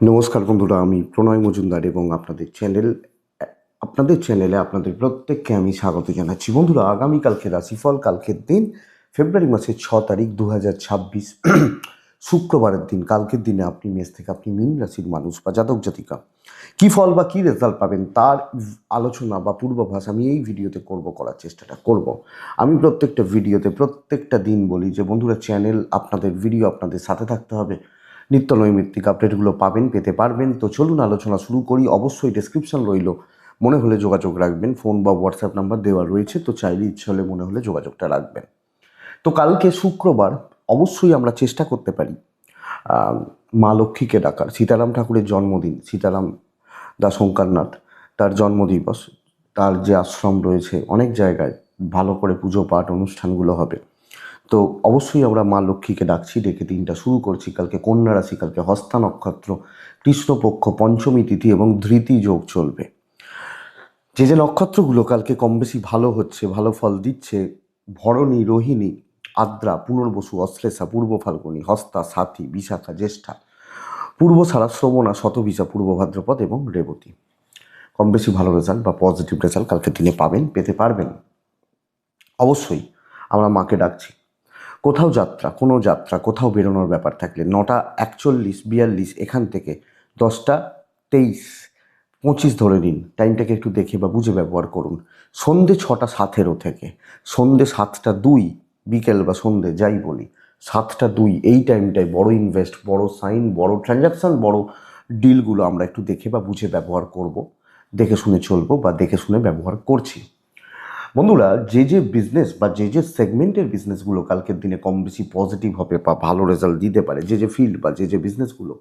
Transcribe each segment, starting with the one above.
নমস্কার বন্ধুরা, আমি প্রণয় মজুমদার এবং আপনাদের চ্যানেলে আপনাদের প্রত্যেককে আমি স্বাগত জানাচ্ছি। বন্ধুরা, আগামীকালকে রাশিফল, কালকের দিন ফেব্রুয়ারি মাসের 6 তারিখ 2026 শুক্রবারের দিন। কালকের দিনে আপনি মেষ থেকে আপনি মীন রাশির মানুষ বা জাতক জাতিকা কী ফল বা কী রেজাল্ট পাবেন তার আলোচনা বা পূর্বাভাস আমি এই ভিডিওতে করার চেষ্টাটা করব। আমি প্রত্যেকটা ভিডিওতে প্রত্যেকটা দিন বলি যে বন্ধুরা, চ্যানেল আপনাদের, ভিডিও আপনাদের সাথে থাকতে হবে, নিত্য নৈমিত্তিক আপডেটগুলো পেতে পারবেন। তো চলুন আলোচনা শুরু করি। অবশ্যই ডেসক্রিপশন রইল, মনে হলে যোগাযোগ রাখবেন। ফোন বা হোয়াটসঅ্যাপ নাম্বার দেওয়া রয়েছে, তো চাইলে ইচ্ছে হলে মনে হলে যোগাযোগটা রাখবেন। তো কালকে শুক্রবার, অবশ্যই আমরা চেষ্টা করতে পারি মা লক্ষ্মীকে ডাকার। সীতারাম ঠাকুরের জন্মদিন, সীতারাম দাস ওঙ্কারনাথ, তার জন্মদিবস, তার যে আশ্রম রয়েছে অনেক জায়গায় ভালো করে পুজো পাঠ অনুষ্ঠানগুলো হবে। তো অবশ্যই আমরা মা লক্ষ্মীকে ডাকছি, ডেকে দিনটা শুরু করছি। কালকে কন্যা রাশি, কালকে হস্তা নক্ষত্র, কৃষ্ণপক্ষ, পঞ্চমী তিথি এবং ধৃতি যোগ চলবে। যে নক্ষত্রগুলো কালকে কম বেশি ভালো হচ্ছে, ভালো ফল দিচ্ছে: ভরণী, রোহিণী, আদ্রা, পুনর্বসু, অশ্লেষা, পূর্ব ফাল্গুনী, হস্তা, সাথী, বিশাখা, জ্যেষ্ঠা, পূর্বসারা, শ্রবণা, শতভিষা, পূর্ব ভাদ্রপদ এবং রেবতী। কম বেশি ভালো রেজাল্ট বা পজিটিভ রেজাল্ট কালকের দিনে পেতে পারবেন। অবশ্যই আমরা মাকে ডাকছি। কোথাও যাত্রা, কোথাও বেরোনোর ব্যাপার থাকলে 9:41, 42 এখান থেকে 10:23, 25 ধরে নিন, টাইমটাকে একটু দেখে বা বুঝে ব্যবহার করুন। সন্ধে 6:17 থেকে সন্ধে 7:02, বিকেল বা সন্ধে যাই বলি, 7:02 এই টাইমটায় বড় ইনভেস্ট, বড় সাইন, বড় ট্রানজাকশান, বড় ডিলগুলো আমরা একটু দেখে বা বুঝে ব্যবহার করব। দেখে শুনে চলবো বা দেখে শুনে ব্যবহার করছি। বন্ধুরা, যে বিজনেস বা যে সেগমেন্টের বিজনেসগুলো কালকের দিনে কম বেশি পজিটিভ হবে বা ভালো রেজাল্ট দিতে পারে, যে ফিল্ড বা যে বিজনেসগুলো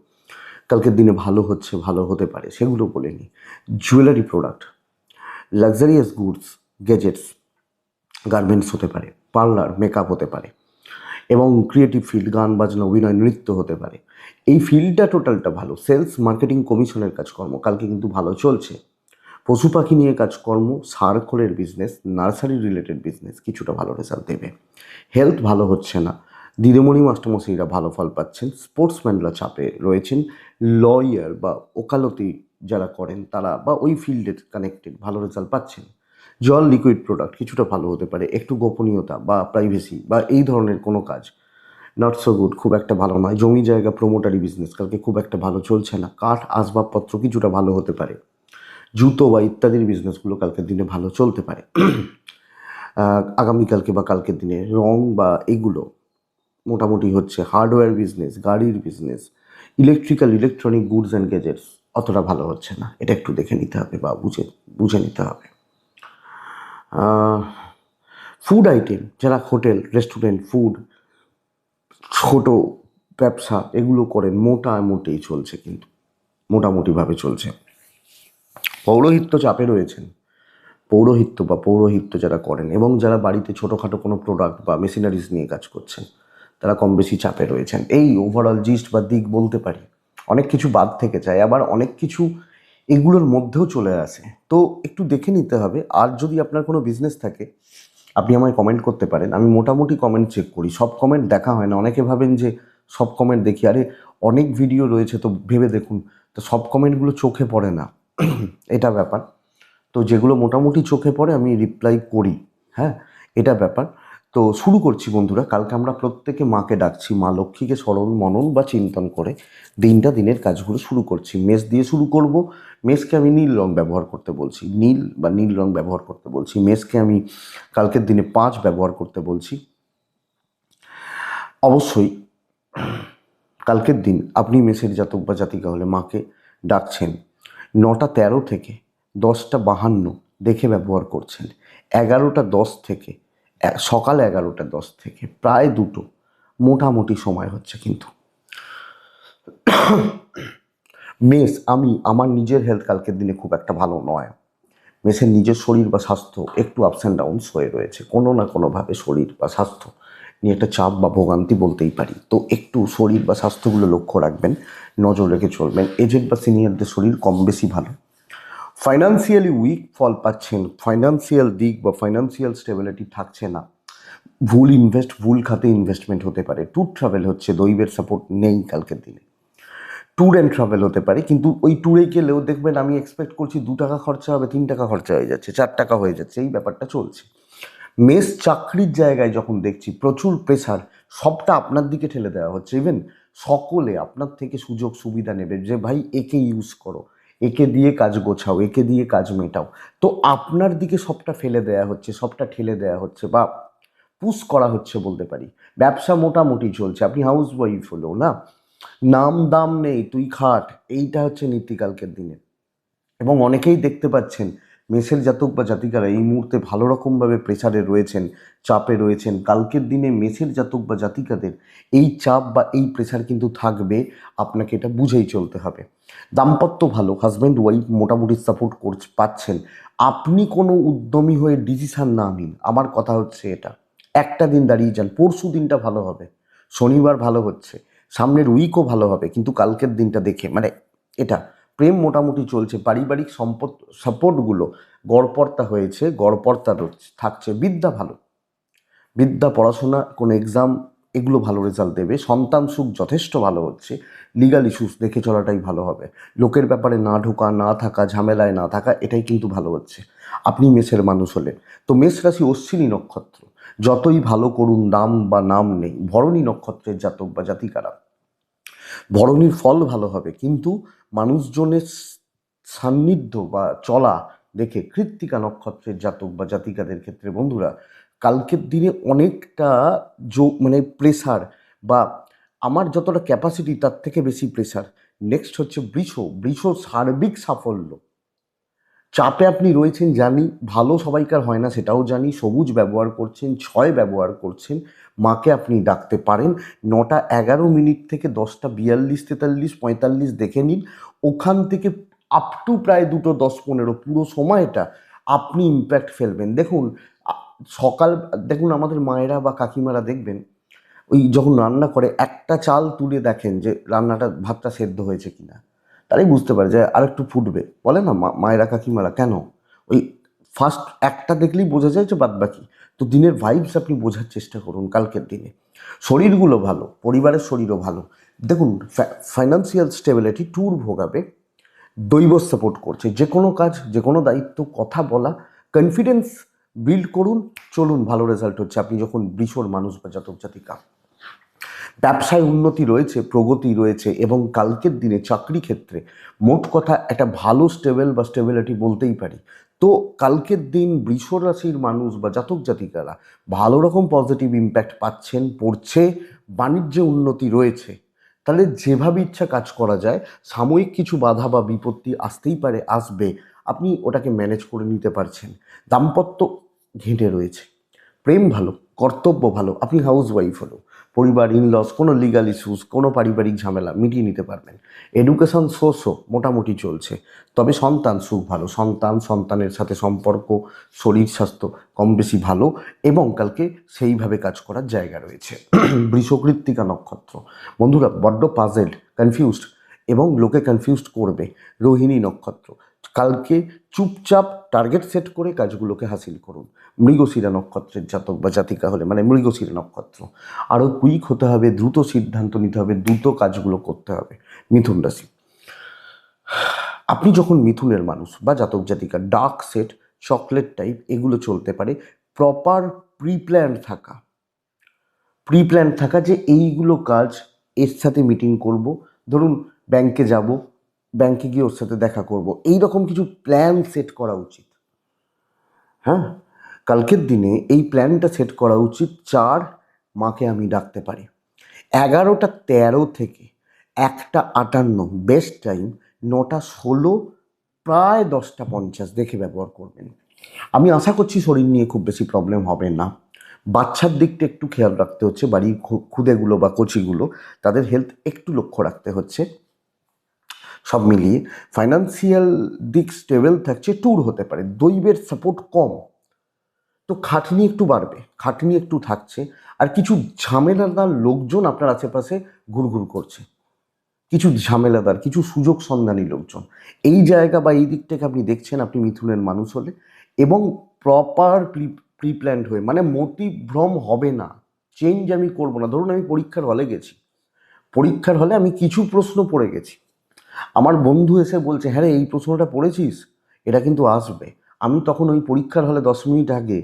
কালকের দিনে ভালো হচ্ছে, ভালো হতে পারে, সেগুলো বলে নিই। Jewellery product, luxurious goods, gadgets, garments হতে পারে, পার্লার, মেকআপ হতে পারে এবং ক্রিয়েটিভ ফিল্ড, গান বাজনা, অভিনয়, নৃত্য হতে পারে। এই ফিল্ডটা টোটালটা ভালো। সেলস, মার্কেটিং, কমিশনের কাজকর্ম কালকে কিন্তু ভালো চলছে। পশু পাখি নিয়ে কাজকর্ম, সার্কলের বিজনেস, নার্সারি রিলেটেড বিজনেস কিছুটা ভালো রেজাল্ট দেবে। হেলথ ভালো হচ্ছে না, দিদিমণি মাস্টারমশাইরা ভালো ফল পাচ্ছেন। স্পোর্টসম্যানরা চাপে রয়েছেন। লয়ার বা ওকালতি যারা করেন তারা বা ওই ফিল্ডের কানেক্টেড ভালো রেজাল্ট পাচ্ছেন। জল, লিকুইড প্রোডাক্ট কিছুটা ভালো হতে পারে। একটু গোপনীয়তা বা প্রাইভেসি বা এই ধরনের কোনো কাজ নট সো গুড, খুব একটা ভালো নয়। জমি জায়গা, প্রমোটারি বিজনেস কালকে খুব একটা ভালো চলছে না। কাঠ, আসবাবপত্র কিছুটা ভালো হতে পারে। জুতো বা ইত্যাদির বিজনেসগুলো কালকের দিনে ভালো চলতে পারে। আগামীকালকে বা কালকের দিনে রং বা এগুলো মোটামুটি হচ্ছে। হার্ডওয়্যার বিজনেস, গাড়ির business, electronic goods and gadgets অতটা ভালো হচ্ছে না। এটা একটু দেখে নিতে হবে বা বুঝে নিতে হবে। ফুড আইটেম, যারা হোটেল, রেস্টুরেন্ট, ফুড, ছোট ব্যবসা এগুলো করেন, মোটামুটি চলছে, কিন্তু মোটামুটিভাবে চলছে। পৌরোহিত্য চাপে রয়েছেন। পৌরোহিত্য যারা করেন এবং যারা বাড়িতে ছোটোখাটো কোনো প্রোডাক্ট বা মেশিনারিজ নিয়ে কাজ করছেন, তারা কম বেশি চাপে রয়েছেন। এই ওভারঅল জিস্ট বা দিক বলতে পারি। অনেক কিছু বাদ থেকে যায়, আবার অনেক কিছু এগুলোর মধ্যেও চলে আসে। তো একটু দেখে নিতে হবে। আর যদি আপনার কোনো বিজনেস থাকে, আপনি আমায় কমেন্ট করতে পারেন। আমি মোটামুটি কমেন্ট চেক করি, সব কমেন্ট দেখা হয় না। অনেকে ভাবেন যে সব কমেন্ট দেখি, আরে অনেক ভিডিও রয়েছে তো ভেবে দেখুন। তো সব কমেন্টগুলো চোখে পড়ে না, এটা ব্যাপার। তো যেগুলো মোটামুটি চোখে পড়ে আমি রিপ্লাই করি। হ্যাঁ, এটা ব্যাপার। তো শুরু করছি বন্ধুরা। কালকে আমরা প্রত্যেকে মাকে ডাকছি, মা লক্ষ্মীকে স্মরণ মনন বা চিন্তন করে দিনের কাজগুলো শুরু করছি। মেষ দিয়ে শুরু করব। মেষকে আমি নীল রং ব্যবহার করতে বলছি, নীল রং ব্যবহার করতে বলছি। মেষকে আমি কালকের দিনে 5 ব্যবহার করতে বলছি। অবশ্যই কালকের দিন আপনি মেষের জাতক বা জাতিকা হলে মাকে ডাকছেন 9:13 থেকে 10:52 দেখে ব্যবহার করছেন। 11:10 থেকে সকাল 11:10 থেকে প্রায় 2টো মোটামুটি সময় হচ্ছে। কিন্তু মেষ, আমার নিজের হেলথ কালকের দিনে খুব একটা ভালো নয়। মেষের নিজের শরীর বা স্বাস্থ্য একটু আপস অ্যান্ড ডাউনস হয়ে রয়েছে। কোনো না কোনোভাবে শরীর বা স্বাস্থ্য নিয়ে একটা চাপ বা ভোগান্তি বলতেই পারি। তো একটু শরীর বা স্বাস্থ্যগুলো লক্ষ্য রাখবেন, নজর রেখে চলবেন। এজেড বা সিনিয়রদের শরীর কম বেশি ভালো। ফাইন্যান্সিয়ালি উইক ফল পাচ্ছেন। ফাইন্যান্সিয়াল দিক বা ফাইন্যান্সিয়াল স্টেবিলিটি থাকছে না। ভুল খাতে ইনভেস্টমেন্ট হতে পারে। ট্যুর ট্রাভেল হচ্ছে, দৈবের সাপোর্ট নেই কালকের দিনে। ট্যুর অ্যান্ড ট্রাভেল হতে পারে, কিন্তু ওই ট্যুরে গেলেও দেখবেন আমি এক্সপেক্ট করছি 2 টাকা খরচা হবে, 3 টাকা খরচা হয়ে যাচ্ছে, 4 টাকা হয়ে যাচ্ছে, এই ব্যাপারটা চলছে। মেস চাকরির জায়গায় যখন দেখছি প্রচুর প্রেসার, সবটা আপনার দিকে ঠেলে দেওয়া হচ্ছে। ইভেন সকলে আপনার থেকে সুযোগ সুবিধা নেবে যে ভাই একে ইউজ করো, একে দিয়ে কাজ গোছাও, একে দিয়ে কাজ মেটাও। তো আপনার দিকে সবটা ফেলে দেওয়া হচ্ছে, সবটা ঠেলে দেওয়া হচ্ছে বা পুশ করা হচ্ছে বলতে পারি। ব্যবসা মোটামুটি চলছে, আপনি হাউস ওয়াইফ হলেও না, নাম দাম নেই, তুই খাট, এইটা হচ্ছে নীতিকালকের দিনে। এবং অনেকেই দেখতে পাচ্ছেন মেষের জাতক বা জাতিকারা এই মুহূর্তে ভালো রকমভাবে প্রেসারে রয়েছেন, চাপে রয়েছেন। কালকের দিনে মেষের জাতক বা জাতিকাদের এই চাপ বা এই প্রেসার কিন্তু থাকবে, আপনাকে এটা বুঝেই চলতে হবে। দাম্পত্য ভালো, হাজব্যান্ড ওয়াইফ মোটামুটি সাপোর্ট পাচ্ছেন। আপনি কোনো উদ্যমী হয়ে ডিসিশান না নিন, আমার কথা হচ্ছে এটা। একটা দিন দাঁড়িয়ে যান, পরশু দিনটা ভালো হবে, শনিবার ভালো হচ্ছে, সামনের উইকও ভালো হবে, কিন্তু কালকের দিনটা দেখে মানে এটা। প্রেম মোটামুটি চলছে, পারিবারিক সাপোর্টগুলো গড়পড়তা হয়েছে, গড়পড়তা থাকছে। বিদ্যা ভালো, বিদ্যা, পড়াশোনা, কোনো এক্সাম, এগুলো ভালো রেজাল্ট দেবে। সন্তান সুখ যথেষ্ট ভালো হচ্ছে। লিগাল ইস্যুস দেখে চলাটাই ভালো হবে। লোকের ব্যাপারে না ঢোকা, না থাকা, ঝামেলায় না থাকা, এটাই কিন্তু ভালো হচ্ছে আপনি মেষের মানুষ হলে। তো মেষ রাশি অশ্বিনী নক্ষত্র, যতই ভালো করুন দাম বা নাম নেই। ভরণী নক্ষত্রের জাতক বা জাতিকারা, ভরণীর ফল ভালো হবে, কিন্তু মানুষজনের সান্নিধ্য বা চলা দেখে কৃত্তিকা নক্ষত্রের জাতক বা জাতিকাদের ক্ষেত্রে বন্ধুরা কালকের দিনে অনেকটা মানে প্রেসার, বা আমার যতটা ক্যাপাসিটি তার থেকে বেশি প্রেসার। নেক্সট হচ্ছে বৃষ। বৃষ সার্বিক সাফল্য, চাপে আপনি রয়েছেন জানি, ভালো সবাইকার হয় না সেটাও জানি। সবুজ ব্যবহার করছেন, 6 ব্যবহার করছেন, মাকে আপনি ডাকতে পারেন। 9:11 থেকে 10:42, 43, 45 দেখে নিন। ওখান থেকে আপ টু প্রায় 2, 10, 15 পুরো সময়টা আপনি ইম্প্যাক্ট ফেলবেন। দেখুন সকাল, দেখুন আমাদের মায়েরা বা কাকিমারা দেখবেন ওই যখন রান্না করে একটা চাল তুলে দেখেন যে রান্নাটা, ভাতটা সেদ্ধ হয়েছে কিনা, তারাই বুঝতে পারে যে আর একটু ফুটবে। বলে না মায়েরা কাকিমারা, কেন? ওই ফার্স্ট একটা দেখলেই বোঝা যায় যে বাদ বাকি। তো দিনের ভাইবস আপনি বোঝার চেষ্টা করুন কালকের দিনে। শরীরগুলো ভালো, পরিবারের শরীরও ভালো। দেখুন ফাইন্যান্সিয়াল স্টেবিলিটি, ট্যুর ভোগাবে, দৈব সাপোর্ট করছে। যে কোনো কাজ, যে কোনো দায়িত্ব, কথা বলা, কনফিডেন্স বিল্ড করুন, চলুন, ভালো রেজাল্ট হচ্ছে আপনি যখন বৃষর মানুষ বা জাতক জাতিকা। ব্যবসায় উন্নতি রয়েছে, প্রগতি রয়েছে, এবং কালকের দিনে চাকরি ক্ষেত্রে মোট কথা একটা ভালো স্টেবিলিটি বলতেই পারি। তো কালকের দিন বৃষ রাশির মানুষ বা জাতক জাতিকারা ভালো রকম পজিটিভ ইম্প্যাক্ট পাচ্ছেন, পড়ছে, বাণিজ্যে উন্নতি রয়েছে। তাহলে যেভাবে ইচ্ছা কাজ করা যায়, সাময়িক কিছু বাধা বা বিপত্তি আসতেই পারে, আসবে, আপনি ওটাকে ম্যানেজ করে নিতে পারছেন। দাম্পত্য ঘেঁটে রয়েছে, প্রেম ভালো, কর্তব্য ভালো, আপনি হাউস ওয়াইফ হলো, পরিবার, ইনলস, কোনো লিগাল ইস্যুস, কোনো পারিবারিক ঝামেলা মিটিয়ে নিতে পারবেন। এডুকেশন সোর্সও মোটামুটি চলছে, তবে সন্তান সুখ ভালো, সন্তানের সাথে সম্পর্ক, শরীর স্বাস্থ্য কম বেশি ভালো, এবং কালকে সেইভাবে কাজ করার জায়গা রয়েছে। বৃষকৃত্তিকা নক্ষত্র বন্ধুরা বড্ড পাজেলড, কনফিউজড, এবং লোকে কনফিউজড করবে। রোহিণী নক্ষত্র, কালকে চুপচাপ টার্গেট সেট করে কাজগুলোকে হাসিল করুন। মৃগশিরা নক্ষত্রের জাতক বা জাতিকা হলে, মানে মৃগশিরা নক্ষত্র, আরও কুইক হতে হবে, দ্রুত সিদ্ধান্ত নিতে হবে, দ্রুত কাজগুলো করতে হবে। মিথুন রাশি, আপনি যখন মিথুনের মানুষ বা জাতক জাতিকা, ডার্ক সেট, চকলেট টাইপ, এগুলো চলতে পারে। প্রপার প্রি প্ল্যান থাকা যে এইগুলো কাজ, এর সাথে মিটিং করব, ধরুন ব্যাংকে যাব, ব্যাংকে গিয়ে ওর সাথে দেখা করব, এই রকম কিছু প্ল্যান সেট করা উচিত। হ্যাঁ, কালকের দিনে এই প্ল্যানটা সেট করা উচিত। 4, মাকে আমি ডাকতে পারি। 11:13 থেকে 1:58 বেস্ট টাইম। 9:16 প্রায় 10:50 দেখে ব্যবহার করবেন। আমি আশা করছি শরীর নিয়ে খুব বেশি প্রবলেম হবে না। বাচ্চার দিকটা একটু খেয়াল রাখতে হচ্ছে, বাড়ির খুদেগুলো বা কচিগুলো, তাদের হেলথ একটু লক্ষ্য রাখতে হচ্ছে। সব মিলিয়ে ফাইন্যান্সিয়াল দিক স্টেবল থাকছে, ট্যুর হতে পারে, দৈবের সাপোর্ট কম, তো খাটনি একটু বাড়বে, খাটনি একটু থাকছে। আর কিছু ঝামেলাদার লোকজন আপনার আশেপাশে ঘুরঘুর করছে, কিছু ঝামেলাদার, কিছু সুযোগ সন্ধানী লোকজন। এই জায়গা বা এই দিক থেকে আপনি দেখছেন আপনি মিথুনের মানুষ হলে, এবং প্রপার প্রিপ্ল্যান্ড হয়ে, মানে মতিভ্রম হবে না, চেঞ্জ আমি করবো না। ধরুন আমি পরীক্ষার হলে গেছি, পরীক্ষার হলে আমি কিছু প্রশ্ন পড়ে গেছি, আমার বন্ধু এসে বলছে, হ্যাঁ রে এই প্রশ্নটা পড়েছিস, এটা কিন্তু আসবে। আমি তখন ওই পরীক্ষার হলে 10 মিনিট আগে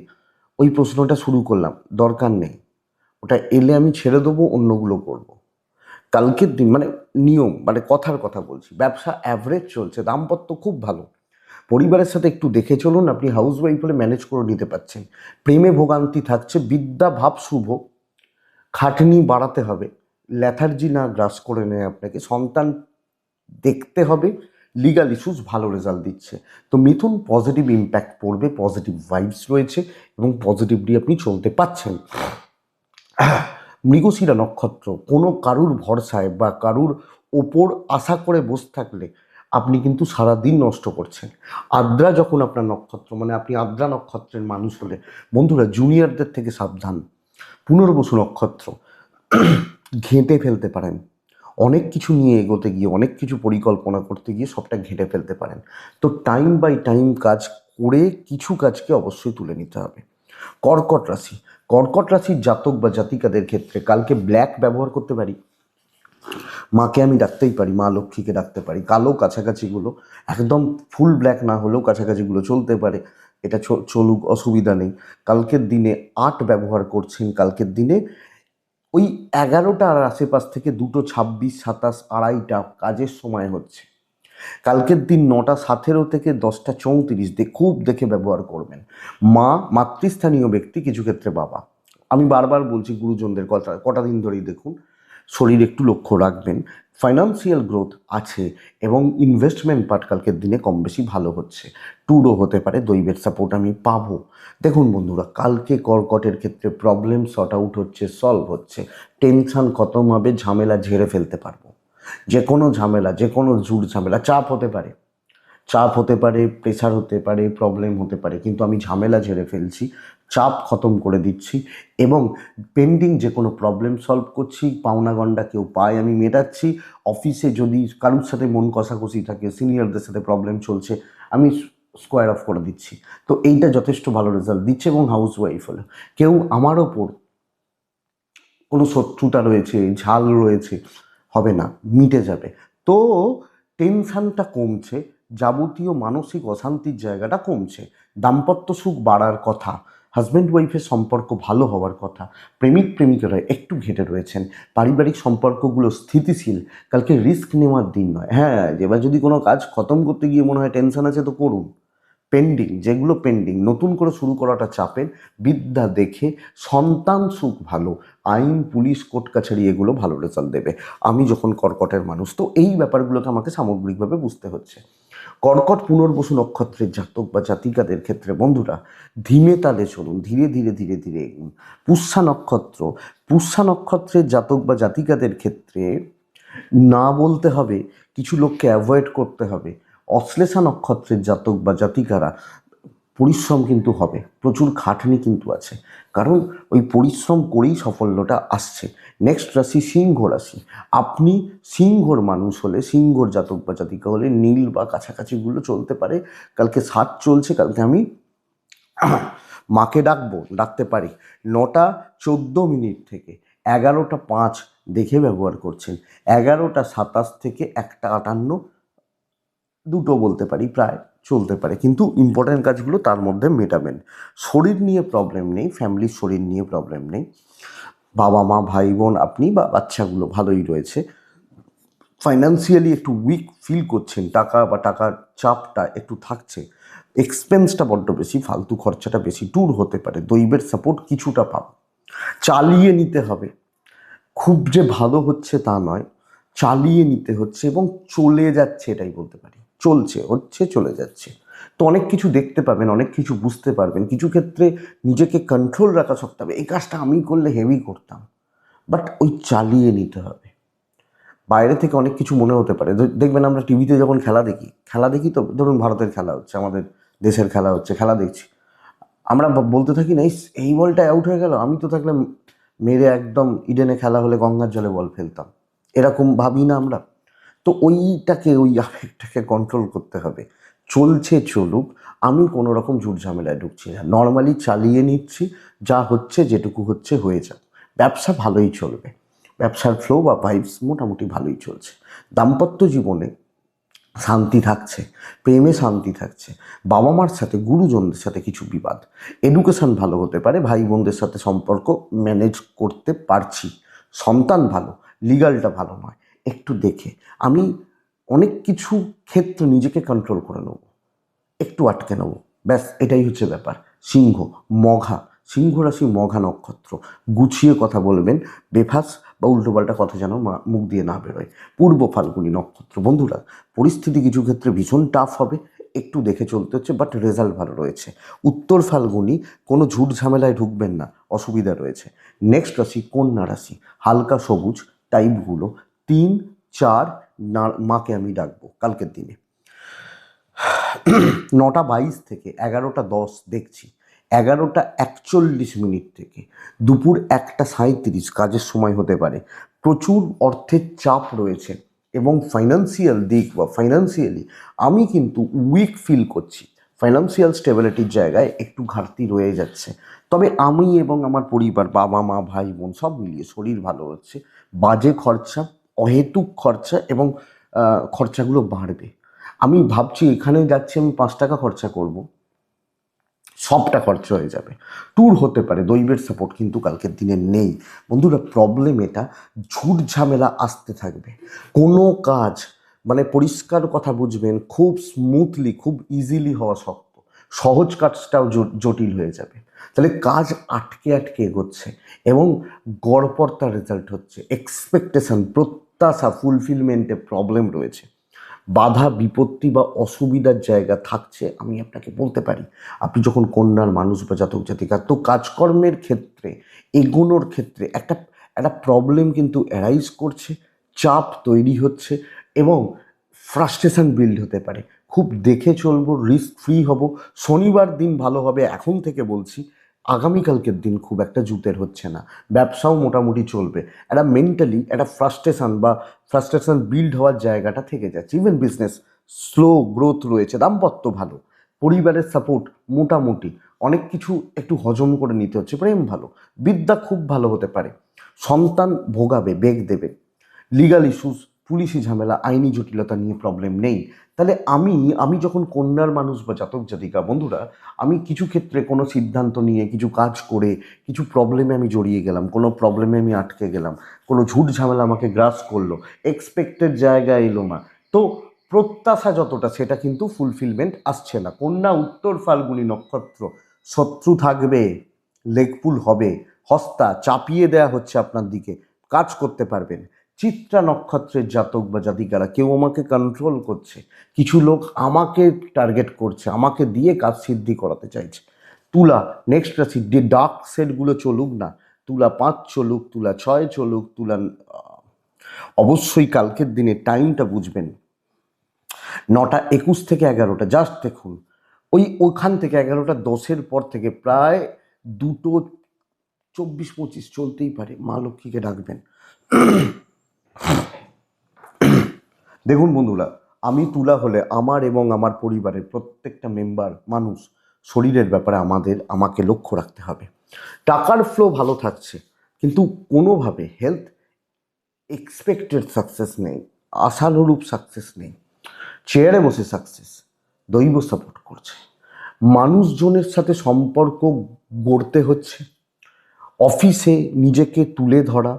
ওই প্রশ্নটা শুরু করলাম, দরকার নেই, ওটা এলে আমি ছেড়ে দেবো, অন্যগুলো করব। কালকের দিন মানে নিয়ম, মানে কথার কথা বলছি, ব্যবসা অ্যাভারেজ চলছে, দাম্পত্য খুব ভালো। পরিবারের সাথে একটু দেখে চলুন, আপনি হাউস ওয়াইফ হলে ম্যানেজ করে নিতে পারছেন। প্রেমে ভোগান্তি থাকছে, বিদ্যা ভাব শুভ, খাটনি বাড়াতে হবে, ল্যাথার্জি না গ্রাস করে নেয় আপনাকে, সন্তান দেখতে হবে, লিগাল ইস্যুস ভালো রেজাল্ট দিচ্ছে। তো মিথুন পজিটিভ ইম্প্যাক্ট পড়বে, পজিটিভ ভাইবস রয়েছে এবং পজিটিভলি আপনি চলতে পাচ্ছেন। মৃগশিরা নক্ষত্র, কোনো কারুর ভরসায় বা কারুর ওপর আশা করে বসে থাকলে আপনি কিন্তু সারাদিন নষ্ট করছেন। আদ্রা যখন আপনার নক্ষত্র, মানে আপনি আদ্রা নক্ষত্রের মানুষ হলে বন্ধুরা জুনিয়রদের থেকে সাবধান। পুনর্বসু নক্ষত্র, ঘেঁটে ফেলতে পারেন, অনেক কিছু নিয়ে এগোতে গিয়ে, অনেক কিছু পরিকল্পনা করতে গিয়ে সবটা ঘেঁটে ফেলতে পারেন। তো টাইম বাই টাইম কাজ করে কিছু কাজকে অবশ্যই তুলে নিতে হবে। কর্কট রাশি, কর্কট রাশির জাতক বা জাতিকাদের ক্ষেত্রে কালকে ব্ল্যাক ব্যবহার করতে পারি, মাকে আমি ডাকতেই পারি, মা লক্ষ্মীকে ডাকতে পারি। কালো কাছাকাছিগুলো একদম ফুল ব্ল্যাক না হলেও কাছাকাছিগুলো চলতে পারে, এটা চলুক, অসুবিধা নেই। কালকের দিনে 8 ব্যবহার করছেন, কালকের দিনে ওই 11টার আশেপাশ থেকে 2:26, 27, 2:30 কাজের সময় হচ্ছে। কালকের দিন 9:17 থেকে 10:34 খুব দেখে ব্যবহার করবেন। মা, মাতৃস্থানীয় ব্যক্তি, কিছু ক্ষেত্রে বাবা, আমি বারবার বলছি গুরুজনদের কথা, কটা দিন ধরেই দেখুন, শরীর একটু লক্ষ্য রাখবেন। ফাইন্যান্সিয়াল গ্রোথ আছে এবং ইনভেস্টমেন্ট পার্ট কালকের দিনে কম বেশি ভালো হচ্ছে। ট্যুরও হতে পারে, দৈবের সাপোর্ট আমি পাবো। দেখুন বন্ধুরা, কালকে কর্কটের ক্ষেত্রে প্রবলেম সর্ট আউট হচ্ছে, সলভ হচ্ছে, টেনশন খতম হবে, ঝামেলা ঝেড়ে ফেলতে পারবো। যে কোনো ঝামেলা, যে কোনো জুট ঝামেলা, চাপ হতে পারে, চাপ হতে পারে, প্রেশার হতে পারে, প্রবলেম হতে পারে, কিন্তু আমি ঝামেলা ঝেড়ে ফেলছি, চাপ খতম করে দিচ্ছি এবং পেন্ডিং যে কোনো প্রবলেম সলভ করছি। পাওনা গন্ডা কেউ পায় আমি মেটাচ্ছি। অফিসে যদি কারুর সাথে মন কষাকষি থাকে, সিনিয়রদের সাথে প্রবলেম চলছে, আমি স্কোয়ার অফ করে দিচ্ছি। তো এইটা যথেষ্ট ভালো রেজাল্ট দিচ্ছে। এবং হাউস ওয়াইফ হলে কেউ আমার ওপর কোনো শত্রুতা রয়েছে, ঝাল রয়েছে, হবে না, মিটে যাবে। তো টেনশনটা কমছে, যাবতীয় মানসিক অশান্তির জায়গাটা কমছে, দাম্পত্য সুখ বাড়ার কথা, হাজব্যান্ড ওয়াইফের সম্পর্ক ভালো হওয়ার কথা, প্রেমিক প্রেমিকারা একটু ঘেঁটে রয়েছেন, পারিবারিক সম্পর্কগুলো স্থিতিশীল। কালকে রিস্ক নেওয়ার দিন নয়। হ্যাঁ, এবার যদি কোনো কাজ খতম করতে গিয়ে মনে হয় টেনশন আছে, তো করুন। পেন্ডিং যেগুলো, পেন্ডিং নতুন করে শুরু করাটা চাপের। বিদ্যা দেখে, সন্তান সুখ ভালো, আইন, পুলিশ, কোর্ট কাছারি এগুলো ভালো রেজাল্ট দেবে। আমি যখন কর্কটের মানুষ, তো এই ব্যাপারগুলোকে আমাকে সামগ্রিকভাবে বুঝতে হচ্ছে। কর্কট পুনর্বসু নক্ষত্রের জাতক বা জাতিকাদের ক্ষেত্রে বন্ধুরা ধীমে তালে চলুন, ধীরে ধীরে ধীরে ধীরে এগুন। পুষ্যা নক্ষত্র, পুষ্যা নক্ষত্রের জাতক বা জাতিকাদের ক্ষেত্রে না বলতে হবে, কিছু লোককে অ্যাভয়েড করতে হবে। অশ্লেষা নক্ষত্রের জাতক বা জাতিকারা পরিশ্রম কিন্তু হবে, প্রচুর খাটনি কিন্তু আছে, কারণ ওই পরিশ্রম করেই সাফল্যটা আসছে। নেক্সট রাশি সিংহ রাশি। আপনি সিংহর মানুষ হলে, সিংহর জাতক বা জাতিকা হলে নীল বা কাছাকাছিগুলো চলতে পারে। কালকে 7 চলছে, কালকে আমি মাকে ডাকবো, ডাকতে পারি। 9:14 থেকে 11:05 দেখে ব্যবহার করছেন। 11:27 থেকে 1:58, দুটো বলতে পারি, প্রায় চলতে পারে, কিন্তু ইম্পর্ট্যান্ট কাজগুলো তার মধ্যে মেটাবেন। শরীর নিয়ে প্রবলেম নেই, ফ্যামিলির শরীর নিয়ে প্রবলেম নেই, বাবা মা ভাই বোন আপনি বা বাচ্চাগুলো ভালোই রয়েছে। ফাইন্যান্সিয়ালি একটু উইক ফিল করছেন, টাকা বা টাকার চাপটা একটু থাকছে, এক্সপেন্সটা বড্ড বেশি, ফালতু খরচাটা বেশি, ট্যুর হতে পারে, দৈবের সাপোর্ট কিছুটা পাব। চালিয়ে নিতে হবে, খুব যে ভালো হচ্ছে তা নয়, চালিয়ে নিতে হচ্ছে এবং চলে যাচ্ছে, এটাই বলতে পারি। চলছে, হচ্ছে, চলে যাচ্ছে। তো অনেক কিছু দেখতে পাবেন, অনেক কিছু বুঝতে পারবেন, কিছু ক্ষেত্রে নিজেকে কন্ট্রোল রাখা শক্ত হবে, এই কাজটা আমি করলে হেভি করতাম, বাট ওই চালিয়ে নিতে হবে। বাইরে থেকে অনেক কিছু মনে হতে পারে, দেখবেন আমরা টিভিতে যখন খেলা দেখি, তো ধরুন ভারতের খেলা হচ্ছে, আমাদের দেশের খেলা হচ্ছে, খেলা দেখছি, আমরা বলতে থাকি না, এই বলটা আউট হয়ে গেল, আমি তো থাকলে মেরে একদম ইডেনে খেলা হলে গঙ্গার জলে বল ফেলতাম, এরকম ভাবি না আমরা? তো ওইটাকে, ওই আবেগটাকে কন্ট্রোল করতে হবে। চলছে চলুক, আমি কোনো রকম ঝুট ঝামেলায় ঢুকছি না, নর্মালি চালিয়ে নিচ্ছি, যা হচ্ছে যেটুকু হচ্ছে হয়ে যাক। ব্যবসা ভালোই চলবে, ব্যবসার ফ্লো বা ভাইবস মোটামুটি ভালোই চলছে। দাম্পত্য জীবনে শান্তি থাকছে, প্রেমে শান্তি থাকছে, বাবা মার সাথে গুরুজনদের সাথে কিছু বিবাদ, এডুকেশন ভালো হতে পারে, ভাই বোনদের সাথে সম্পর্ক ম্যানেজ করতে পারছি, সন্তান ভালো, লিগালটা ভালো নয়, একটু দেখে আমি অনেক কিছু ক্ষেত্রে নিজেকে কন্ট্রোল করে নেব, একটু আটকে নেব, ব্যাস এটাই হচ্ছে ব্যাপার। সিংহ, মঘা, সিংহ রাশি, মঘা নক্ষত্র, গুছিয়ে কথা বলবেন, বেফাস বা উল্টোপাল্টা কথা যেন মুখ দিয়ে না বেরোয়। পূর্ব ফাল্গুনী নক্ষত্র, বন্ধুরা পরিস্থিতি কিছু ক্ষেত্রে ভীষণ টাফ হবে, একটু দেখে চলতে হচ্ছে, বাট রেজাল্ট ভালো রয়েছে। উত্তর ফাল্গুনী, কোনো ঝুট ঝামেলায় ঢুকবেন না, অসুবিধা রয়েছে। নেক্সট রাশি কন্যা রাশি, হালকা সবুজ টাইপগুলো, 3, 4, মাকে আমি ডাকবো কালকের দিনে। 9:22 থেকে 11:10 দেখছি, 11:41 থেকে দুপুর 1:37 কাজের সময় হতে পারে। প্রচুর অর্থের চাপ রয়েছে এবং ফাইন্যান্সিয়াল দিক বা ফাইন্যান্সিয়ালি আমি কিন্তু উইক ফিল করছি, ফাইন্যান্সিয়াল স্টেবিলিটির জায়গায় একটু ঘাটতি রয়ে যাচ্ছে। তবে আমি এবং আমার পরিবার, বাবা মা ভাই বোন সব মিলিয়ে শরীর ভালো হচ্ছে। বাজে খরচা, অহেতুক খরচা এবং খরচাগুলো বাড়বে। আমি ভাবছি এখানে যাচ্ছি আমি 5 টাকা খরচা করব, সবটা খরচা হয়ে যাবে। ট্যুর হতে পারে, দৈবের সাপোর্ট কিন্তু কালকের দিনে নেই। বন্ধুরা প্রবলেম এটা, ঝুট ঝামেলা আসতে থাকবে। কোনো কাজ মানে পরিষ্কার কথা বুঝবেন, খুব স্মুথলি খুব ইজিলি হওয়া শক্ত, সহজ কাজটাও জটিল হয়ে যাবে। তাহলে কাজ আটকে আটকে এগোচ্ছে এবং গড়পড়তা রেজাল্ট হচ্ছে, এক্সপেকটেশন প্রত্যাশা ফুলফিলমেন্টে প্রবলেম রয়েছে, বাধা বিপত্তি বা অসুবিধার জায়গা থাকছে। আমি আপনাকে বলতে পারি আপনি যখন কন্যার মানুষ বা জাতক জাতিকা, তো কাজকর্মের ক্ষেত্রে এগোনোর ক্ষেত্রে একটা একটা প্রবলেম কিন্তু অ্যারাইজ করছে, চাপ তৈরি হচ্ছে এবং ফ্রাস্ট্রেশন বিল্ড হতে পারে। খুব দেখে চলবো, রিস্ক ফ্রি হব। শনিবার দিন ভালো হবে এখন থেকে বলছি, আগামীকালকের দিন খুব একটা জুতের হচ্ছে না, ব্যবসাও মোটামুটি চলবে। একটা মেন্টালি একটা ফ্রাস্ট্রেশন বিল্ড হওয়ার জায়গাটা থেকে যাচ্ছে। ইভেন বিজনেস স্লো গ্রোথ রয়েছে, দাম্পত্য ভালো, পরিবারের সাপোর্ট মোটামুটি, অনেক কিছু একটু হজম করে নিতে হচ্ছে, প্রেম ভালো, বিদ্যা খুব ভালো হতে পারে, সন্তান ভোগাবে, বেগ দেবে, লিগাল ইস্যুস, পুলিশি ঝামেলা, আইনি জটিলতা নিয়ে প্রবলেম নেই। তাহলে আমি যখন কন্যার মানুষ বা জাতক জাতিকা, বন্ধুরা আমি কিছু ক্ষেত্রে কোনো সিদ্ধান্ত নিয়ে কিছু কাজ করে কিছু প্রবলেমে আমি জড়িয়ে গেলাম, কোনো প্রবলেমে আমি আটকে গেলাম, কোনো ঝুট ঝামেলা আমাকে গ্রাস করলো, এক্সপেক্টেড জায়গায় এলো না, তো প্রত্যাশা যতটা সেটা কিন্তু ফুলফিলমেন্ট আসছে না। কন্যা উত্তর ফাল্গুনী নক্ষত্র, শত্রু থাকবে, লেগপুল হবে, হস্তা চাপিয়ে দেয়া হচ্ছে আপনার দিকে, কাজ করতে পারবেন। চিত্রা নক্ষত্রের জাতক বা জাতিকারা, কেউ আমাকে কন্ট্রোল করছে, কিছু লোক আমাকে টার্গেট করছে, আমাকে দিয়ে কাজ সিদ্ধি করাতে চাইছে। তুলা, নেক্সট রাশি, ডার্ক সেটগুলো চলুক না, তুলা 5 চলুক, তুলা 6 চলুক, অবশ্যই কালকের দিনে টাইমটা বুঝবেন, 9:21 থেকে 11টা, জাস্ট দেখুন ওইখান থেকে 11:10 পর থেকে প্রায় 2:24-25 চলতেই পারে। মা লক্ষ্মীকে ডাকবেন। দেখুন বন্ধুরা, আমি তুলা হলে আমার এবং আমার পরিবারের প্রত্যেকটা মেম্বার মানুষ, শরীরের ব্যাপারে আমাকে লক্ষ্য রাখতে হবে। টাকার ফ্লো ভালো থাকছে, কিন্তু কোনোভাবে হেলথ এক্সপেক্টেড সাকসেস নেই, আশানুরূপ সাকসেস নেই। চেয়ারে বসে সাকসেস, দৈব সাপোর্ট করছে, মানুষজনের সাথে সম্পর্ক গড়তে হচ্ছে, অফিসে নিজেকে তুলে ধরা,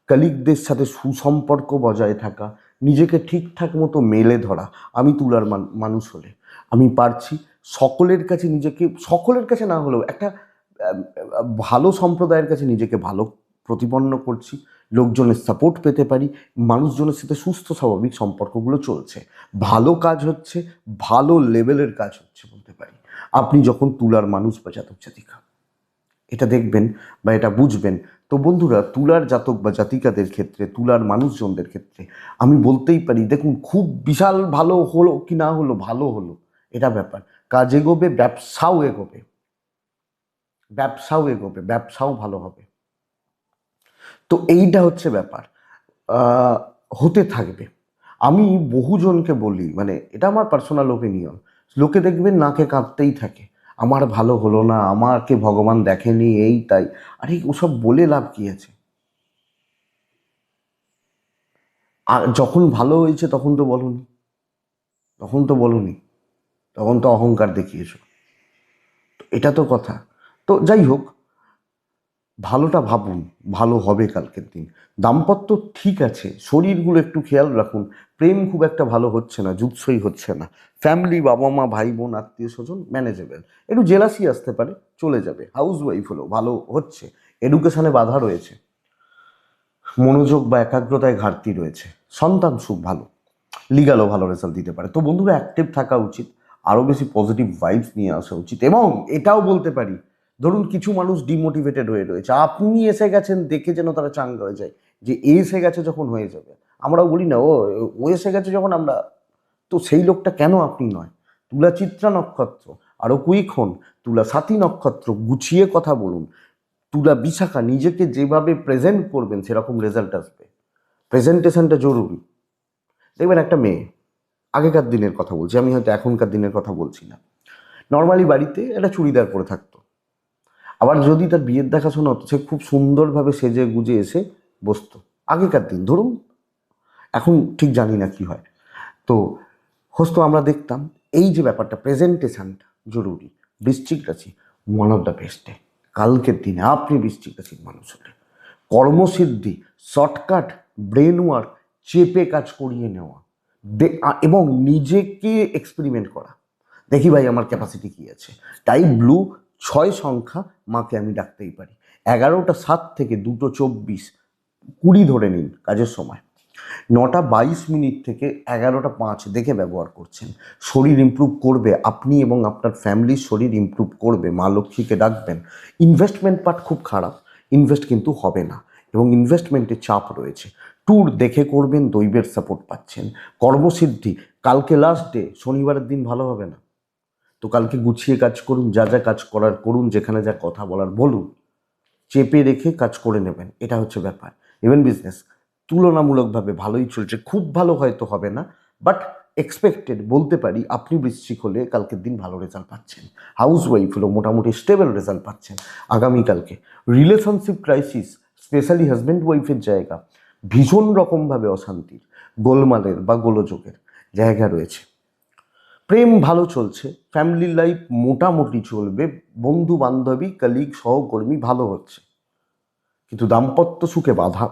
কলিগদের সাথে সুসম্পর্ক বজায় থাকা, নিজেকে ঠিকঠাক মতো মেলে ধরা। আমি তুলার মানুষ হলে আমি পারছি সকলের কাছে নিজেকে, সকলের কাছে না হলেও একটা ভালো সম্প্রদায়ের কাছে নিজেকে ভালো প্রতিপন্ন করছি, লোকজনের সাপোর্ট পেতে পারি, মানুষজনের সাথে সুস্থ স্বাভাবিক সম্পর্কগুলো চলছে, ভালো কাজ হচ্ছে, ভালো লেভেলের কাজ হচ্ছে বলতে পারি। আপনি যখন তুলার মানুষ বা জাতক জাতিকা, এটা দেখবেন বা এটা বুঝবেন। তো বন্ধুরা তুলার জাতক বা জাতিকাদের ক্ষেত্রে, তুলার মানুষজনদের ক্ষেত্রে আমি বলতেই পারি, দেখুন খুব বিশাল ভালো হলো কি না হলো, ভালো হলো এটা ব্যাপার, কাজ এগোবে, ব্যবসাও ভালো হবে। তো এইটা হচ্ছে ব্যাপার, হতে থাকবে। আমি বহুজনকে বলি, মানে এটা আমার পার্সোনাল ওপিনিয়ন, লোকে দেখবেন নাকে কাঁদতেই থাকে, আমার ভালো হলো না, আমাকে ভগবান দেখেনি, এই তাই। আরে ওসব বলে লাভ কি আছে? আর যখন ভালো হয়েছে তখন তো বলুন, তখন তো বলনি, তখন তো অহংকার দেখিয়েছো। তো এটা তো কথা। তো যাই হোক, ভালোটা ভাবুন, ভালো হবে কালকের দিন। দাম্পত্য ঠিক আছে, শরীরগুলো একটু খেয়াল রাখুন। প্রেম খুব একটা ভালো হচ্ছে না, জুৎসই হচ্ছে না। ফ্যামিলি, বাবা মা, ভাই বোন, আত্মীয় স্বজন ম্যানেজেবল। একটু জেলাসি আসতে পারে, চলে যাবে। হাউস ওয়াইফ হলো ভালো হচ্ছে। এডুকেশনে বাধা রয়েছে, মনোযোগ বা একাগ্রতায় ঘাটতি রয়েছে। সন্তান সুখ ভালো, লিগালও ভালো রেজাল্ট দিতে পারে। তো বন্ধুরা, অ্যাক্টিভ থাকা উচিত, আরও বেশি পজিটিভ ভাইবস নিয়ে আসা উচিত। এবং এটাও বলতে পারি, ধরুন কিছু মানুষ ডিমোটিভেটেড হয়ে রয়েছে, আপনি এসে গেছেন দেখে যেন তারা চাঙ্গা হয়ে যায়, যে এ এসে গেছে যখন হয়ে যাবে। আমরাও বলি না, ও এসে গেছে যখন আমরা, তো সেই লোকটা কেন আপনি নয়? তুলা চিত্রা নক্ষত্র, আরও কুইক হন। তুলা সাথী নক্ষত্র, গুছিয়ে কথা বলুন। তুলা বিশাখা, নিজেকে যেভাবে প্রেজেন্ট করবেন সেরকম রেজাল্ট আসবে। প্রেজেন্টেশনটা জরুরি। দেখবেন একটা মেয়ে, আগেকার দিনের কথা বলছি আমি, হয়তো এখনকার দিনের কথা বলছি না, নর্মালি বাড়িতে একটা চুড়িদার পরে থাকতো। আবার যদি তার বিয়ের দেখাশোনা হতো, সে খুব সুন্দরভাবে সেজে গুজে এসে বসতো। আগেকার দিন, ধরুন, এখন ঠিক জানি না কি হয়। তো হতো, আমরা দেখতাম। এই যে ব্যাপারটা, প্রেজেন্টেশনটা জরুরি। বৃশ্চিক রাশি, ওয়ান অফ দ্য বেস্টে কালকের দিনে আপনি বৃশ্চিক রাশির মানুষ হলে কর্মসিদ্ধি, শর্টকাট, ব্রেন ওয়ার্ক, চেপে কাজ করিয়ে নেওয়া, এবং নিজেকে এক্সপেরিমেন্ট করা। দেখি ভাই আমার ক্যাপাসিটি কী আছে। টাইপ ব্লু, 6 সংখ্যা, মাকে আমি ডাকতেই পারি। 11টা 7 থেকে 2টো 24, 20 ধরে নিন কাজের সময়। 9টা 22 মিনিট থেকে 11টা 5 দেখে ব্যবহার করছেন। শরীর ইমপ্রুভ করবে, আপনি এবং আপনার ফ্যামিলির শরীর ইমপ্রুভ করবে। মা লক্ষ্মীকে ডাকবেন। ইনভেস্টমেন্ট পার্ট খুব খারাপ, ইনভেস্ট কিন্তু হবে না, এবং ইনভেস্টমেন্টে চাপ রয়েছে। ট্যুর দেখে করবেন, দৈবের সাপোর্ট পাচ্ছেন। কর্মসিদ্ধি, কালকে লাস্ট ডে, শনিবারের দিন ভালো হবে না। তো কালকে গুছিয়ে কাজ করুন, যা যা কাজ করার করুন, যেখানে যা কথা বলার বলুন, চেপে রেখে কাজ করে নেবেন। এটা হচ্ছে ব্যাপার। ইভেন বিজনেস তুলনামূলকভাবে ভালোই চলছে, খুব ভালো হয়তো হবে না, বাট এক্সপেক্টেড বলতে পারি। আপনি বৃশ্চিক হলে কালকের দিন ভালো রেজাল্ট পাচ্ছেন। হাউস ওয়াইফ হলেও মোটামুটি স্টেবল রেজাল্ট পাচ্ছেন আগামীকালকে। রিলেশনশিপ ক্রাইসিস, স্পেশালি হাজব্যান্ড ওয়াইফের জায়গা ভীষণ রকমভাবে অশান্তির, গোলমালের বা গোলযোগের জায়গা রয়েছে। প্রেম ভালো চলছে, ফ্যামিলি লাইফ মোটামুটি চলবে, বন্ধু বান্ধবী, কলিগ, সহকর্মী ভালো হচ্ছে। কিন্তু দাম্পত্য সুখে বাধা,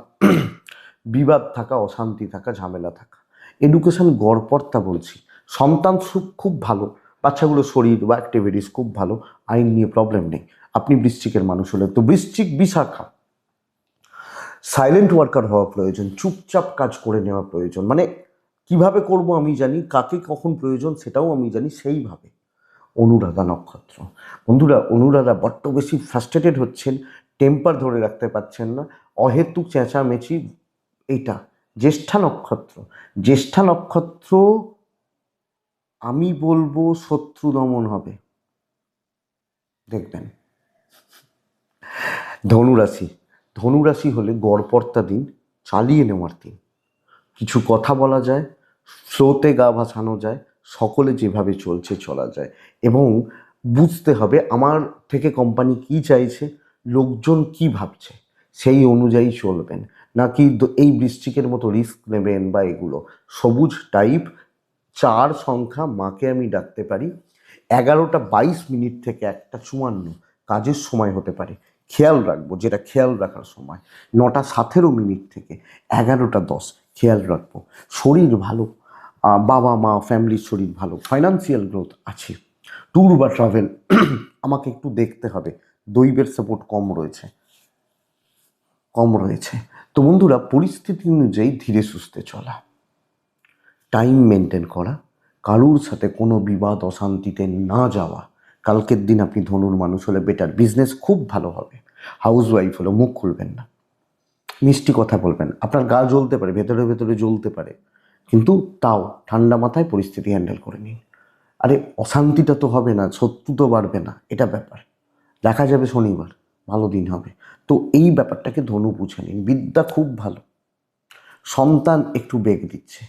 বিবাদ থাকা, অশান্তি থাকা, ঝামেলা থাকা। এডুকেশন গড়পড়তা বলছি। সন্তান সুখ খুব ভালো, বাচ্চাগুলো শরীর বা অ্যাক্টিভিটিস খুব ভালো, আইন নিয়ে প্রবলেম নেই। আপনি বৃশ্চিকের মানুষ হলে তো বৃশ্চিক বিশাখা, সাইলেন্ট ওয়ার্কার হওয়া প্রয়োজন, চুপচাপ কাজ করে নেওয়া প্রয়োজন। মানে কিভাবে করব আমি জানি, কাকে কখন প্রয়োজন সেটাও আমি জানি, সেইভাবে। অনুরাধা নক্ষত্র, বন্ধুরা, অনুরাধা বড্ড বেশি ফ্রাস্ট্রেটেড হচ্ছেন, টেম্পার ধরে রাখতে পারছেন না, অহেতুক চেঁচামেচি। এইটা জ্যেষ্ঠা নক্ষত্র। জ্যেষ্ঠা নক্ষত্র, আমি বলবো শত্রু দমন হবে, দেখবেন। ধনুরাশি, ধনুরাশি হলে গড়পড়তা দিন, চালিয়ে নেওয়ার দিন। কিছু কথা বলা যায়, ফ্লোতে গা ভাসানো যায়, সকলে যেভাবে চলছে চলা যায়। এবং বুঝতে হবে আমার থেকে কোম্পানি কি চাইছে, লোকজন কি ভাবছে, সেই অনুযায়ী চলবেন। নাকি এই বৃশ্চিকের মতো রিস্ক নেবেন বা এগুলো। সবুজ টাইপ, 4 সংখ্যা, মাকে আমি ডাকতে পারি। 11টা 22 মিনিট থেকে 1টা 54 কাজের সময় হতে পারে, খেয়াল রাখবো, যেটা খেয়াল রাখার সময়। 9টা 17 মিনিট থেকে 11টা 10 খেয়াল রাখবো। শরীর ভালো, বাবা মা ফ্যামিলির শরীর ভালো, ফাইন্যান্সিয়াল গ্রোথ আছে। ট্যুর বা ট্রাভেল আমাকে একটু দেখতে হবে, দৈবের সাপোর্ট কম রয়েছে, কম রয়েছে। তো বন্ধুরা, পরিস্থিতি অনুযায়ী ধীরে সুস্থে চলা, টাইম মেনটেন করা, কারুর সাথে কোনো বিবাদ অশান্তিতে না যাওয়া। কালকের দিন আপনি ধনুর মানুষ হলে বেটার, বিজনেস খুব ভালো হবে। হাউস ওয়াইফ হলো মুখ খুলবেন না, মিষ্টি কথা বলবেন। আপনার গা জ্বলতে পারে, ভেতরে ভেতরে জ্বলতে পারে, কিন্তু তাও ঠান্ডা মাথায় পরিস্থিতি হ্যান্ডেল করে নিন। আরে অশান্তিটা তো হবে না, শত্রু তো বাড়বে না, এটা ব্যাপার। দেখা যাবে শনিবার ভালো দিন হবে। তো এই ব্যাপারটাকে ধনু বুঝে নিন। বিদ্যা খুব ভালো, সন্তান একটু বেগ দিচ্ছে,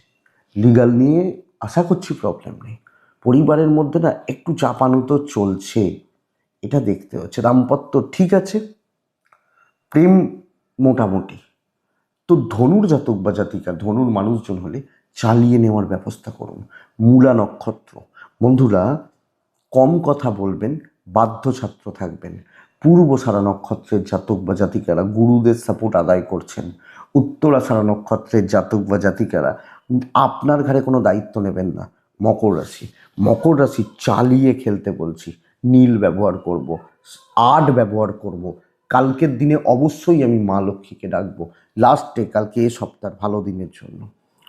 লিগাল নিয়ে আশা করছি প্রবলেম নেই। পরিবারের মধ্যে না একটু চাপানো তো চলছে, এটা দেখতে হচ্ছে। দাম্পত্য ঠিক আছে, প্রেম মোটামুটি। তো ধনুর জাতক বা জাতিকা, ধনুর মানুষজন হলে চালিয়ে নেওয়ার ব্যবস্থা করুন। মূলা নক্ষত্র, বন্ধুরা কম কথা বলবেন, বাধ্য ছাত্র থাকবেন। পূর্বসারা নক্ষত্রের জাতক বা জাতিকারা গুরুদের সাপোর্ট আদায় করছেন। উত্তরাষাঢ়া নক্ষত্রের জাতক বা জাতিকারা আপনার ঘাড়ে কোনো দায়িত্ব নেবেন না। মকর রাশি, মকর রাশি চালিয়ে খেলতে বলছি। নীল ব্যবহার করব, আট ব্যবহার করব। কালকের দিনে অবশ্যই আমি মা লক্ষ্মীকে ডাকবো লাস্টে, কালকে এ সপ্তাহ ভালো দিনের জন্য।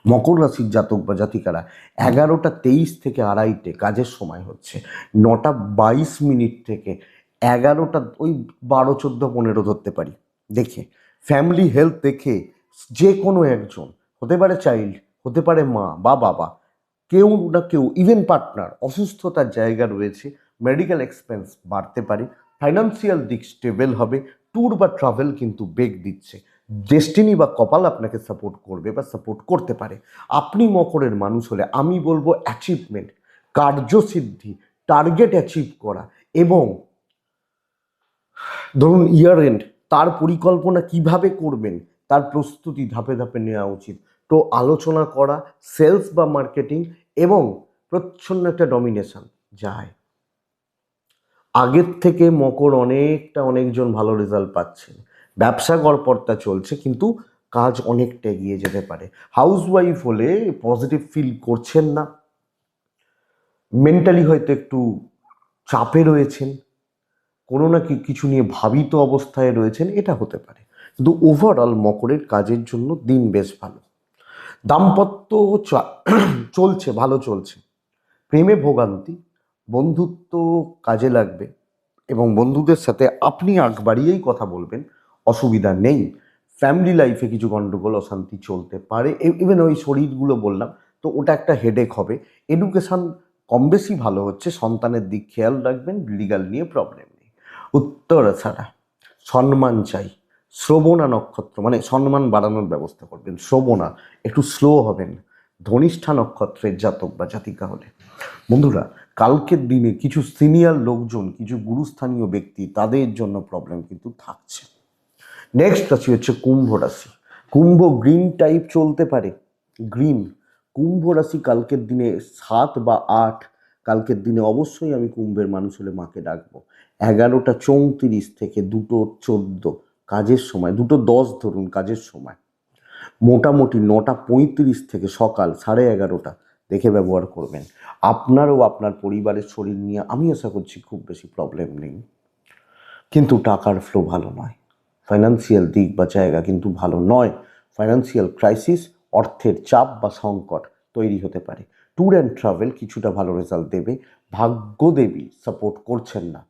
মকর রাশির জাতক বা জাতিকারা 11:23 থেকে 2:30 কাজের সময় হচ্ছে, 9:22 থেকে 11টা ওই 12, 14, 15 ধরতে পারি দেখে, ফ্যামিলি হেলথ দেখে যে কোনো একজন, হতে পারে চাইল্ড, হতে পারে মা বা বাবা, কেউ না কেউ, ইভেন পার্টনার অসুস্থতার জায়গা রয়েছে, মেডিকেল এক্সপেন্স বাড়তে পারে, ফাইন্যান্সিয়াল দিক স্টেবল হবে, ট্যুর বা ট্রাভেল কিন্তু বেগ দিচ্ছে। ডেস্টিনি বা কপাল আপনাকে সাপোর্ট করবে বা সাপোর্ট করতে পারে। আপনি মকরের মানুষ হলে আমি বলবো অ্যাচিভমেন্ট, কার্যসিদ্ধি, টার্গেট অ্যাচিভ করা, এবং ধরুন ইয়ার এন্ড, তার পরিকল্পনা কিভাবে করবেন তার প্রস্তুতি ধাপে ধাপে নেওয়া উচিত। তো আলোচনা করা, সেলস বা মার্কেটিং এবং প্রচ্ছন্ন একটা ডমিনেশন যায়। আগের থেকে মকর অনেকজন ভালো রেজাল্ট পাচ্ছেন। ব্যবসা গড়পড়তা চলছে, কিন্তু কাজ অনেকটা এগিয়ে যেতে পারে। হাউসওয়াইফ হলে পজিটিভ ফিল করছেন না, মেন্টালি হয়তো একটু চাপে রয়েছেন, কোনো না কিছু নিয়ে ভাবিত অবস্থায় রয়েছেন, এটা হতে পারে। কিন্তু ওভারঅল মকরের কাজের জন্য দিন বেশ ভালো। দাম্পত্য চলছে, ভালো চলছে। প্রেমে ভোগান্তি, বন্ধুত্ব কাজে লাগবে এবং বন্ধুদের সাথে আপনি আগ বাড়িয়েই কথা বলবেন, অসুবিধা নেই। ফ্যামিলি লাইফে কিছু গণ্ডগোল অশান্তি চলতে পারে, ইভেন ওই শরীরগুলো বললাম, তো ওটা একটা হেডেক হবে। এডুকেশান কম বেশি ভালো হচ্ছে, সন্তানের দিক খেয়াল রাখবেন, লিগাল নিয়ে প্রবলেম নেই। উত্তরাষাঢ়া, সম্মান চাই। শ্রবণা নক্ষত্র, মানে সম্মান বাড়ানোর ব্যবস্থা করবেন। শ্রবণা, একটু স্লো হবেন ধনিষ্ঠা নক্ষত্রের জাতক বা জাতিকা হলে। বন্ধুরা কালকের দিনে কিছু সিনিয়র লোকজন, কিছু গুরুস্থানীয় ব্যক্তি, তাদের জন্য প্রবলেম কিন্তু থাকছে। নেক্সট রাশি হচ্ছে কুম্ভ রাশি। কুম্ভ গ্রিন টাইপ চলতে পারে, গ্রিন। কুম্ভ রাশি কালকের দিনে 7 বা 8, কালকের দিনে অবশ্যই আমি কুম্ভের মানুষ হলে মাকে ডাকবো। 11:34 থেকে 2:14 কাজের সময়, 2:10 ধরুন কাজের সময়। মোটামুটি 9:35 থেকে সকাল 11:30 দেখে ব্যবহার করবেন। আপনারও আপনার পরিবারের শরীর নিয়ে আমি আশা করছি খুব বেশি প্রবলেম নেই, কিন্তু টাকার ফ্লো ভালো নয়। ফাইন্যান্সিয়াল দিক বা জায়গা কিন্তু ভালো নয়। ফাইন্যান্সিয়াল ক্রাইসিস, অর্থের চাপ বা সংকট তৈরি হতে পারে। ট্যুর অ্যান্ড ট্রাভেল কিছুটা ভালো রেজাল্ট দেবে। ভাগ্যদেবী সাপোর্ট করছেন না।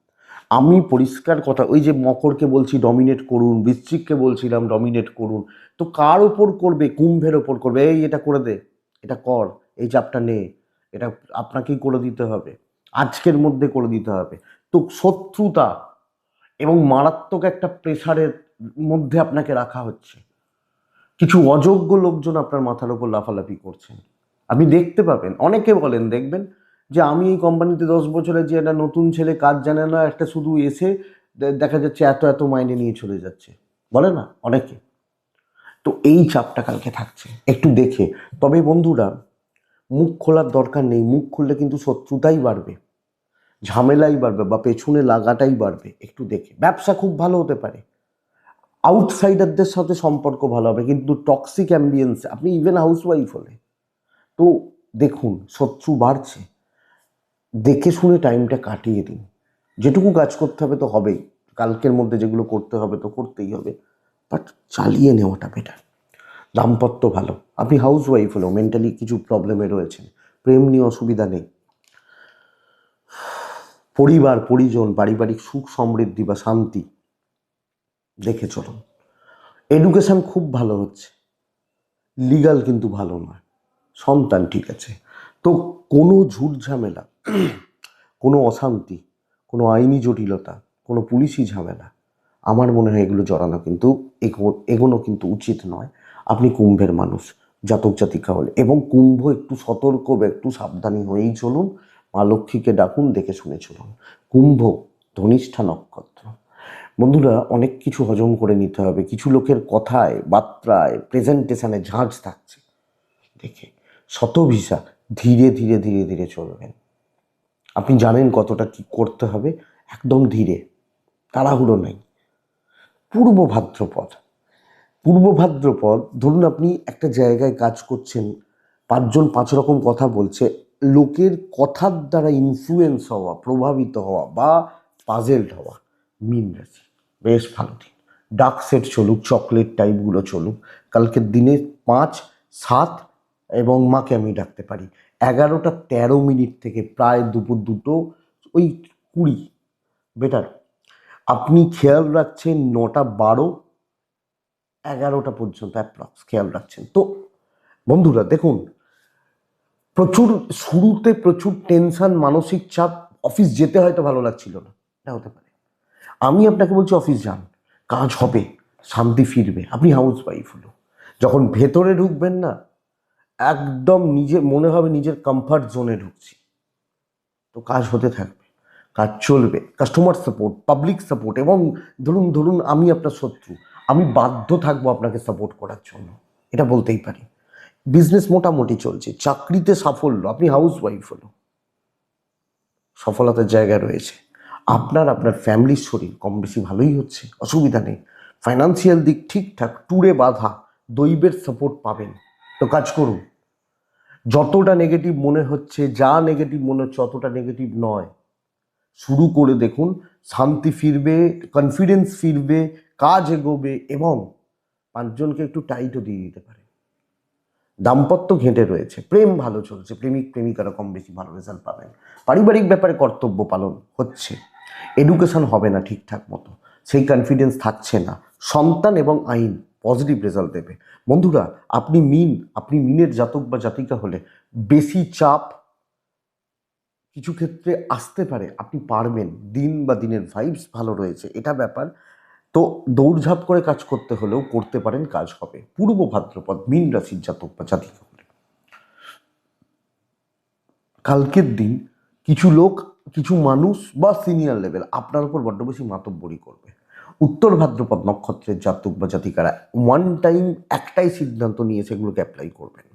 আমি পরিষ্কার কথা, ওই যে মকরকে বলছি ডমিনেট করুন, বৃশ্চিককে বলছিলাম ডমিনেট করুন, তো কার ওপর করবে? কুম্ভের ওপর করবে। এই এটা করে দে, এটা কর, এই চাপটা নে, এটা আপনাকেই করে দিতে হবে, আজকের মধ্যে করে দিতে হবে। তো শত্রুতা এবং মারাত্মক একটা প্রেশারের মধ্যে আপনাকে রাখা হচ্ছে। কিছু অযোগ্য লোকজন আপনার মাথার উপর লাফালাফি করছেন। আপনি দেখতে পাবেন, অনেকে বলেন, দেখবেন যে আমি এই কোম্পানিতে 10 বছরে, যে একটা নতুন ছেলে কাজ জানে না, একটা শুধু এসে দেখা যাচ্ছে এত এত মাইনে নিয়ে চলে যাচ্ছে, বলে না অনেকে। তো এই চাপটা কালকে থাকছে, একটু দেখে। তবে বন্ধুরা মুখ খোলার দরকার নেই, মুখ খুললে কিন্তু শত্রুতাই বাড়বে, ঝামেলাই বাড়বে বা পেছনে লাগাটাই বাড়বে। একটু দেখে। ব্যবসা খুব ভালো হতে পারে, আউটসাইডারদের সাথে সম্পর্ক ভালো হবে, কিন্তু টক্সিক অ্যাম্বিয়েন্স, আপনি ইভেন হাউসওয়াইফ হলে তো দেখুন শত্রু বাড়ছে, দেখে শুনে টাইমটা কাটিয়ে দিন। যেটুকু কাজ করতে হবে তো হবেই, কালকের মধ্যে যেগুলো করতে হবে তো করতেই হবে, বাট চালিয়ে নেওয়াটা বেটার। দাম্পত্য ভালো, আপনি হাউসওয়াইফ হলেও মেন্টালি কিছু প্রবলেমে রয়েছেন, প্রেম নিয়ে অসুবিধা নেই। পরিবার পরিজন, পারিবারিক সুখ সমৃদ্ধি বা শান্তি দেখে চলুন। এডুকেশন খুব ভালো হচ্ছে, লিগাল কিন্তু ভালো নয়। সন্তান ঠিক আছে, তো কোনো ঝুট ঝামেলা, কোনো অশান্তি, কোনো আইনি জটিলতা, কোনো পুলিশি ঝামেলা, আমার মনে হয় এগুলো জড়ানো কিন্তু এগোনো কিন্তু উচিত নয়। আপনি কুম্ভের মানুষ জাতক জাতিকা হলে, এবং কুম্ভ একটু সতর্ক বা একটু সাবধানী হয়েই চলুন। মা লক্ষ্মীকে ডাকুন, দেখে শুনে চলুন। কুম্ভ ধনিষ্ঠা নক্ষত্র। বন্ধুরা অনেক কিছু হজম করে নিতে হবে, কিছু লোকের কথায় বার্তায় প্রেজেন্টেশনে ঝাঁজ থাকছে, দেখে শতভিসা ধীরে ধীরে ধীরে ধীরে চলবেন। আপনি জানেন কতটা কি করতে হবে, একদম ধীরে, তাড়াহুড়ো নেই। পূর্ব ভাদ্রপদ, পূর্ব ভাদ্রপদ, ধরুন আপনি একটা জায়গায় কাজ করছেন, পাঁচজন পাঁচ রকম কথা বলছে, লোকের কথার দ্বারা ইনফ্লুয়েন্স হওয়া, প্রভাবিত হওয়া বা পাজেলড হওয়া, মীন রাশি বেশ ভালো দিন। ডার্ক সেট চলুক, চকলেট টাইপগুলো চলুক। কালকের দিনে 5, 7 এবং মাকে আমি ডাকতে পারি 11টা 13 মিনিট থেকে প্রায় দুপুর 2টো ওই 20 বেটার। আপনি খেয়াল রাখছেন 9টা 12, 11টা পর্যন্ত অ্যাপ্রক্স খেয়াল রাখছেন। তো বন্ধুরা দেখুন, প্রচুর শুরুতে প্রচুর টেনশন, মানসিক চাপ, অফিস যেতে হয়তো ভালো লাগছিল না, এটা হতে পারে। আমি আপনাকে বলছি অফিস যান, কাজ হবে, শান্তি ফিরবে। আপনি হাউস ওয়াইফ হলো, যখন ভেতরে ঢুকবেন না, একদম নিজের মনে হবে নিজের কমফর্ট জোনে ঢুকছি। তো কাজ হতে থাকবে, কাজ চলবে, কাস্টমার সাপোর্ট, পাবলিক সাপোর্ট, এবং ধরুন ধরুন আমি আপনার শত্রু, আমি বাধ্য থাকবো আপনাকে সাপোর্ট করার জন্য, এটা বলতেই পারি। বিজনেস মোটামুটি চলছে, চাকরিতে সাফল্য, আপনি হাউস ওয়াইফ হলো, সফলতার জায়গায় রয়েছে। আপনার ফ্যামিলির শরীর কম বেশি ভালোই হচ্ছে, অসুবিধা নেই। ফাইন্যান্সিয়াল দিক ঠিকঠাক, ট্যুরে বাধা, দৈবের সাপোর্ট পাবেন। তো কাজ করুন। যতটা নেগেটিভ মনে হচ্ছে, যা নেগেটিভ মনে হচ্ছে অতটা নেগেটিভ নয়। শুরু করে দেখুন, শান্তি ফিরবে, কনফিডেন্স ফিরবে, কাজ এগোবে, এবং 5জনকে একটু টাইটও দিয়ে দিতে পারে। দাম্পত্য ঘেঁটে রয়েছে, প্রেম ভালো চলছে, প্রেমিক প্রেমিকারা কম বেশি ভালো রেজাল্ট পাবেন। পারিবারিক ব্যাপারে কর্তব্য পালন হচ্ছে। এডুকেশন হবে না ঠিকঠাক মতো, সেই কনফিডেন্স থাকছে না। সন্তান এবং আইন পজিটিভ রেজাল্ট দেবে। বন্ধুরা, আপনি মিনের জাতক বা জাতিকা হলে বেশি চাপ কিছু ক্ষেত্রে আসতে পারে, আপনি পারবেন, দিন বা দিনের ভাইবস ভালো রয়েছে, এটা ব্যাপার। তো দৌড়ঝাঁপ করে কাজ করতে হলেও করতে পারেন, কাজ হবে। পূর্ব ভাদ্রপদ মীন রাশির জাতক বা জাতিকা হলে কালকের দিন কিছু লোক, কিছু মানুষ বা সিনিয়র লেভেল আপনার উপর বড্ড বেশি মাতব্বরি করবে। উত্তর ভাদ্রপদ নক্ষত্রের জাতক বা জাতিকারা ওয়ান টাইম একটাই সিদ্ধান্ত নিয়ে সেগুলোকে অ্যাপ্লাই করবেন,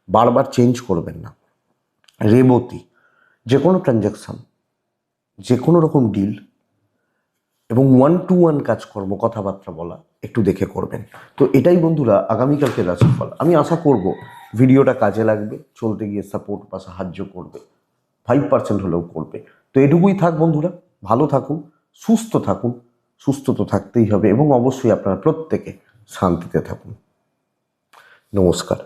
বারবার চেঞ্জ করবেন না। রেবতী, যে কোনো ট্রানজ্যাকশন, যে কোনো রকম ডিল এবং 1-to-1 কাজকর্ম, কথাবার্তা বলা একটু দেখে করবেন। তো এটাই বন্ধুরা আগামীকালকে রাশিফল। আমি আশা করব ভিডিওটা কাজে লাগবে, চলতে গিয়ে সাপোর্ট বা সাহায্য করবে, 5% হলেও করবে। তো এটুকুই থাক বন্ধুরা, ভালো থাকুন, সুস্থ থাকুন। সুস্থ তো থাকতেই হবে, এবং অবশ্যই আপনারা প্রত্যেকে শান্তিতে থাকুন। নমস্কার।